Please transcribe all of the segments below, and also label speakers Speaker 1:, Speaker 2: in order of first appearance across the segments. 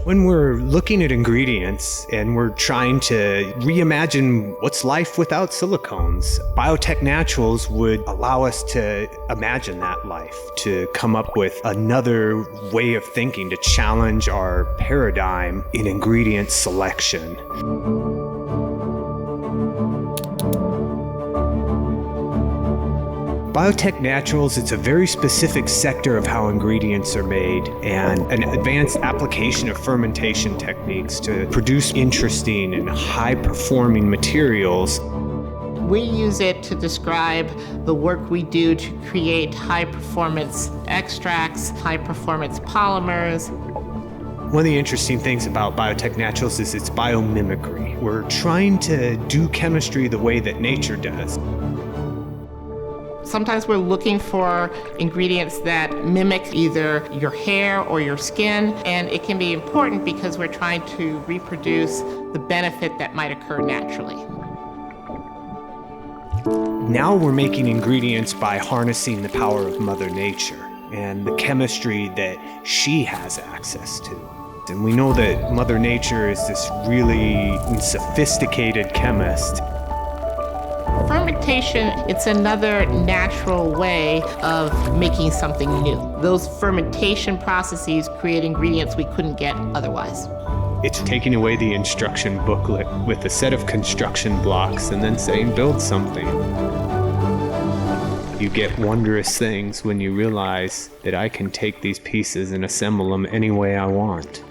Speaker 1: When we're looking at ingredients and we're trying to reimagine what's life without silicones, Biotech Naturals would allow us to imagine that life, to come up with another way of thinking, to challenge our paradigm in ingredient selection. Biotech Naturals, it's a very specific sector of how ingredients are made and an advanced application of fermentation techniques to produce interesting and high-performing materials.
Speaker 2: We use it to describe the work we do to create high-performance extracts, high-performance polymers.
Speaker 1: One of the interesting things about Biotech Naturals is its biomimicry. We're trying to do chemistry the way that nature does.
Speaker 2: Sometimes we're looking for ingredients that mimic either your hair or your skin, and it can be important because we're trying to reproduce the benefit that might occur naturally.
Speaker 1: Now we're making ingredients by harnessing the power of Mother Nature and the chemistry that she has access to. And we know that Mother Nature is this really sophisticated chemist.
Speaker 2: Fermentation, it's another natural way of making something new. Those fermentation processes create ingredients we couldn't get otherwise.
Speaker 1: It's taking away the instruction booklet with a set of construction blocks and then saying, build something. You get wondrous things when you realize that I can take these pieces and assemble them any way I want.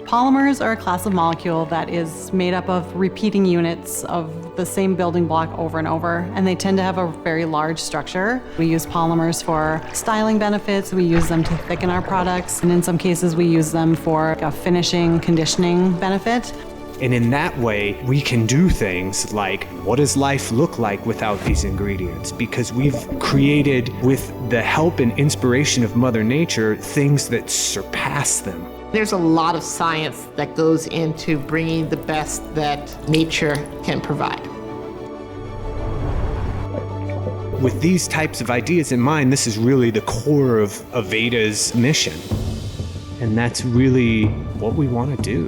Speaker 3: Polymers are a class of molecule that is made up of repeating units of the same building block over and over, and they tend to have a very large structure. We use polymers for styling benefits, we use them to thicken our products, and in some cases we use them for a finishing, conditioning benefit.
Speaker 1: And in that way, we can do things like, what does life look like without these ingredients? Because we've created, with the help and inspiration of Mother Nature, things that surpass them.
Speaker 2: There's a lot of science that goes into bringing the best that nature can provide.
Speaker 1: With these types of ideas in mind, this is really the core of Aveda's mission. And that's really what we want to do.